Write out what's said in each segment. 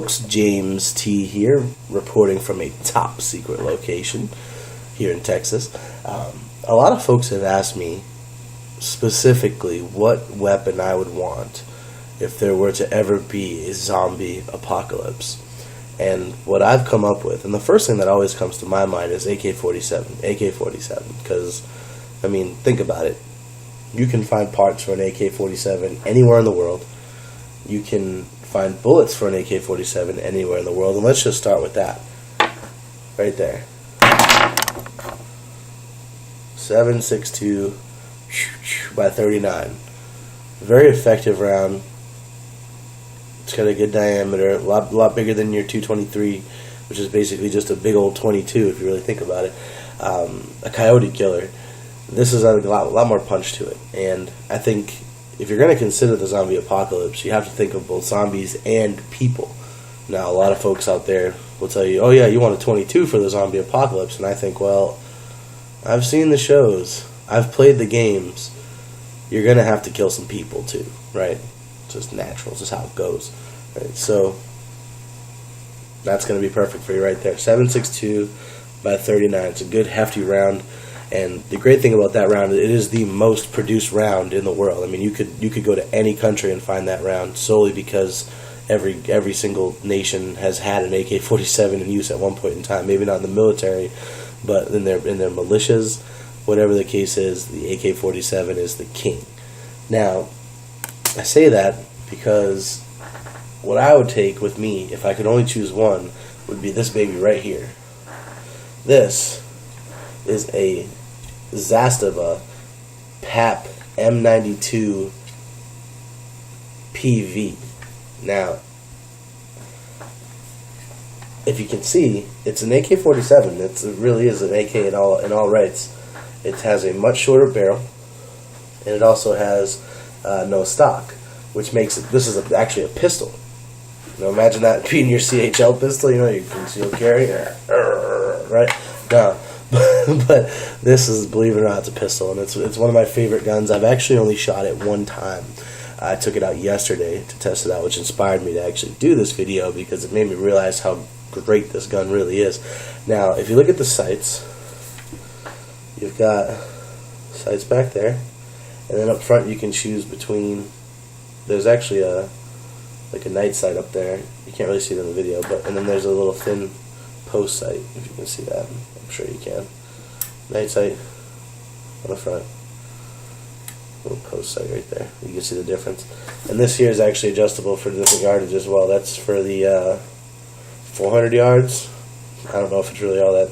folks, James T. here, reporting from a top secret location here in Texas. A lot of folks have asked me specifically what weapon I would want if there were to ever be a zombie apocalypse. And what I've come up with, and the first thing that always comes to my mind is AK-47, because, I mean, think about it. You can find parts for an AK-47 anywhere in the world. You can find bullets for an AK-47 anywhere in the world, and let's just start with that. Right there. 7.62 by 39. Very effective round. It's got a good diameter, a lot bigger than your 223, which is basically just a big old 22 if you really think about it. A coyote killer. This is a lot more punch to it, and I think if you're going to consider the zombie apocalypse, you have to think of both zombies and people. Now, a lot of folks out there will tell you, oh yeah, you want a 22 for the zombie apocalypse, and I think, well, I've seen the shows, I've played the games, you're going to have to kill some people too, right? It's just natural, it's just how it goes. Right? So, that's going to be perfect for you right there. 7.62 by 39, it's a good hefty round. And the great thing about that round, it is the most produced round in the world. I mean, you could go to any country and find that round solely because every single nation has had an AK-47 in use at one point in time. Maybe not in the military, but in their militias, whatever the case is, the AK-47 is the king. Now, I say that because what I would take with me, if I could only choose one, would be this baby right here. This is a Zastava Pap M92pv. Now, if you can see, it's an AK-47. It really is an AK in all rights. It has a much shorter barrel, and it also has no stock, which makes it. This is actually a pistol. You know, imagine that being your CHL pistol. You know, you concealed carry, right? No. But this is, believe it or not, it's a pistol, and it's one of my favorite guns. I've actually only shot it one time. I took it out yesterday to test it out, which inspired me to actually do this video because it made me realize how great this gun really is. Now, if you look at the sights, you've got sights back there, and then up front you can choose between. There's actually a night sight up there. You can't really see it in the video, and then there's a little thin post sight, if you can see that. I'm sure you can. Night sight on the front. Little post sight right there. You can see the difference. And this here is actually adjustable for different yardage as well. That's for the 400 yards. I don't know if it's really all that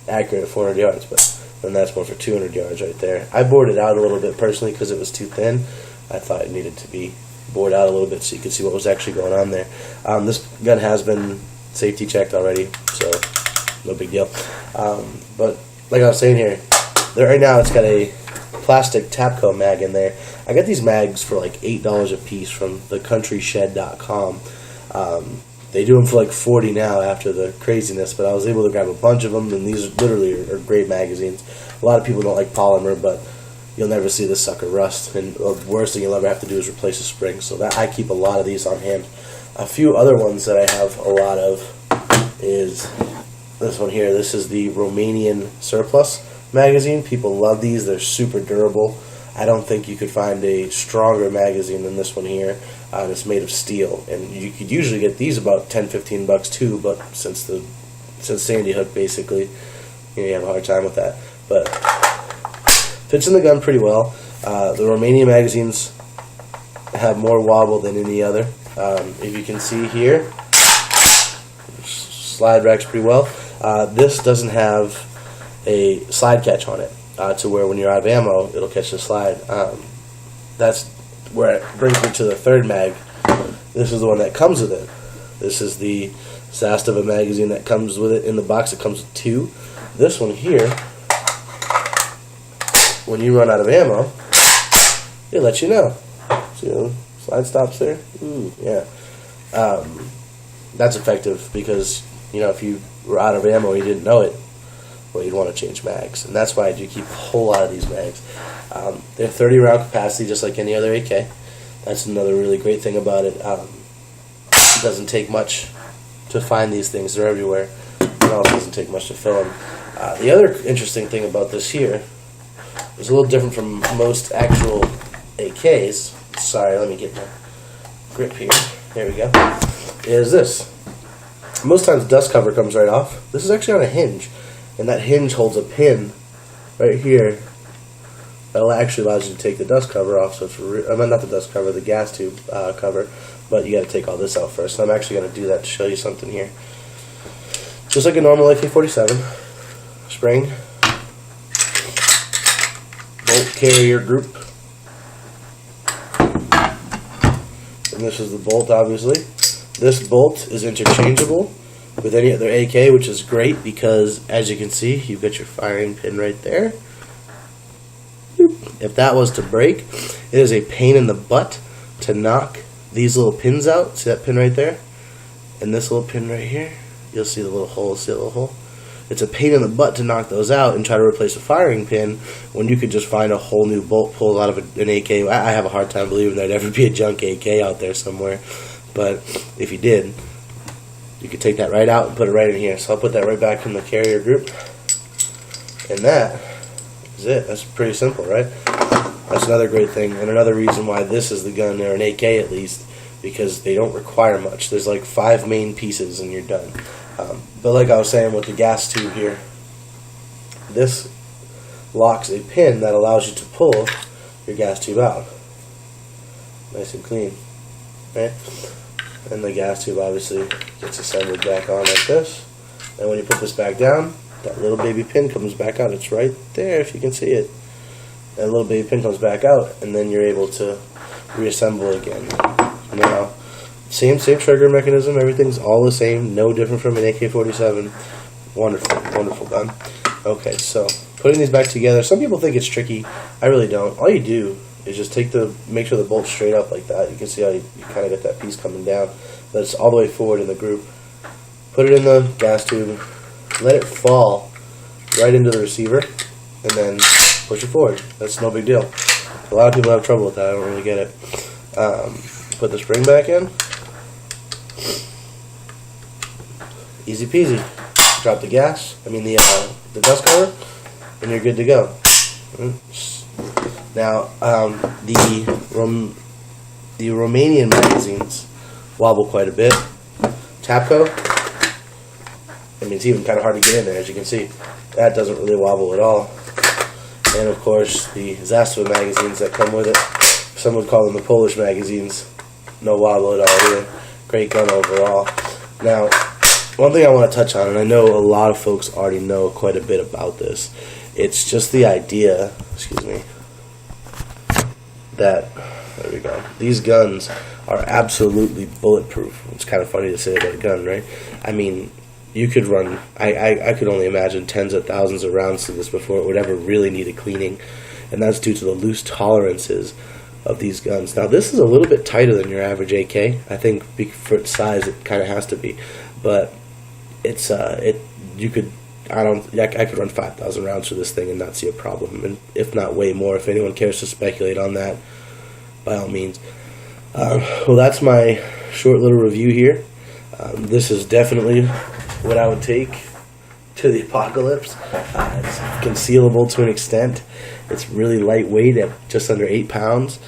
accurate at 400 yards, but then that's more for 200 yards right there. I bored it out a little bit personally because it was too thin. I thought it needed to be bored out a little bit so you could see what was actually going on there. This gun has been safety checked already, so no big deal. But like I was saying here, right now it's got a plastic Tapco mag in there. I got these mags for like $8 a piece from thecountryshed.com. They do them for like $40 now after the craziness, but I was able to grab a bunch of them, and these literally are great magazines. A lot of people don't like polymer, but you'll never see this sucker rust, and the worst thing you'll ever have to do is replace a spring. So that I keep a lot of these on hand. A few other ones that I have a lot of is this one here. This is the Romanian Surplus magazine. People love these. They're super durable. I don't think you could find a stronger magazine than this one here. And it's made of steel, and you could usually get these about $10-15 too. But since Sandy Hook, basically, you have a hard time with that. But fits in the gun pretty well. The Romanian magazines have more wobble than any other. If you can see here, slide racks pretty well. This doesn't have a slide catch on it, to where when you're out of ammo, it'll catch the slide. That's where it brings me to the third mag. This is the one that comes with it. This is the Zastava magazine that comes with it in the box. It comes with two. This one here, when you run out of ammo, it lets you know. See, slide stops there. Yeah. That's effective because, you know, if you were out of ammo and you didn't know it, well, you'd want to change mags. And that's why I do keep a whole lot of these mags. They have 30 round capacity just like any other AK. That's another really great thing about it. doesn't take much to find these things. They're everywhere. It also doesn't take much to fill them. The other interesting thing about this here is a little different from most actual AKs. Sorry, let me get my grip here. There we go. Is this. Most times dust cover comes right off. This is actually on a hinge, and that hinge holds a pin right here that actually allows you to take the dust cover off. So it's not the dust cover, the gas tube cover, but you got to take all this out first. So I'm actually going to do that to show you something here. Just like a normal AK-47, spring, bolt carrier group, and this is the bolt, obviously. This bolt is interchangeable with any other AK, which is great because, as you can see, you've got your firing pin right there. If that was to break, it is a pain in the butt to knock these little pins out. See that pin right there? And this little pin right here? You'll see the little hole. See the little hole? It's a pain in the butt to knock those out and try to replace a firing pin when you could just find a whole new bolt pulled out of an AK. I have a hard time believing there'd ever be a junk AK out there somewhere. But if you did, you could take that right out and put it right in here. So I'll put that right back in the carrier group. And that is it. That's pretty simple, right? That's another great thing. And another reason why this is the gun, or an AK at least, because they don't require much. There's like 5 main pieces and you're done. But like I was saying with the gas tube here, this locks a pin that allows you to pull your gas tube out. Nice and clean, right? And the gas tube obviously gets assembled back on like this. And when you put this back down, that little baby pin comes back out. It's right there if you can see it. That little baby pin comes back out, and then you're able to reassemble again. Now, same trigger mechanism. Everything's all the same. No different from an AK-47. Wonderful, wonderful gun. Okay, so putting these back together. Some people think it's tricky. I really don't. All you do is just make sure the bolt's straight up like that. You can see how you kind of get that piece coming down. But it's all the way forward in the group. Put it in the gas tube. Let it fall right into the receiver, and then push it forward. That's no big deal. A lot of people have trouble with that. I don't really get it. Put the spring back in. Easy peasy. Drop the gas. The dust cover, and you're good to go. Now, the Romanian magazines wobble quite a bit. Tapco, it's even kind of hard to get in there, as you can see. That doesn't really wobble at all. And of course, the Zastava magazines that come with it. Some would call them the Polish magazines. No wobble at all either. Great gun overall. Now, one thing I want to touch on, and I know a lot of folks already know quite a bit about this. It's just the idea, that, there we go, these guns are absolutely bulletproof. It's kind of funny to say about a gun, right? You could run, I could only imagine tens of thousands of rounds through this before it would ever really need a cleaning, and that's due to the loose tolerances of these guns. Now, this is a little bit tighter than your average AK. I think for its size, it kind of has to be, but it's I could run 5,000 rounds through this thing and not see a problem, and if not way more. If anyone cares to speculate on that, by all means. Well, that's my short little review here. This is definitely what I would take to the apocalypse. It's concealable to an extent. It's really lightweight at just under 8 pounds.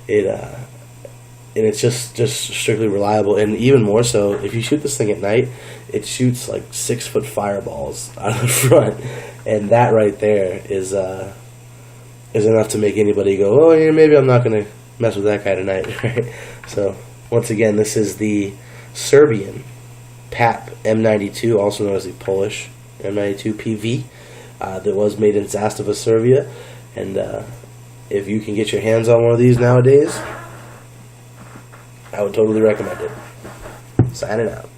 And it's just strictly reliable. And even more so, if you shoot this thing at night, it shoots like 6-foot fireballs out of the front, and that right there is enough to make anybody go, oh yeah, maybe I'm not gonna mess with that guy tonight. Right? So once again, this is the Serbian Pap M92, also known as the Polish M92pv, that was made in Zastava, Serbia. And if you can get your hands on one of these nowadays, I would totally recommend it. Signing out.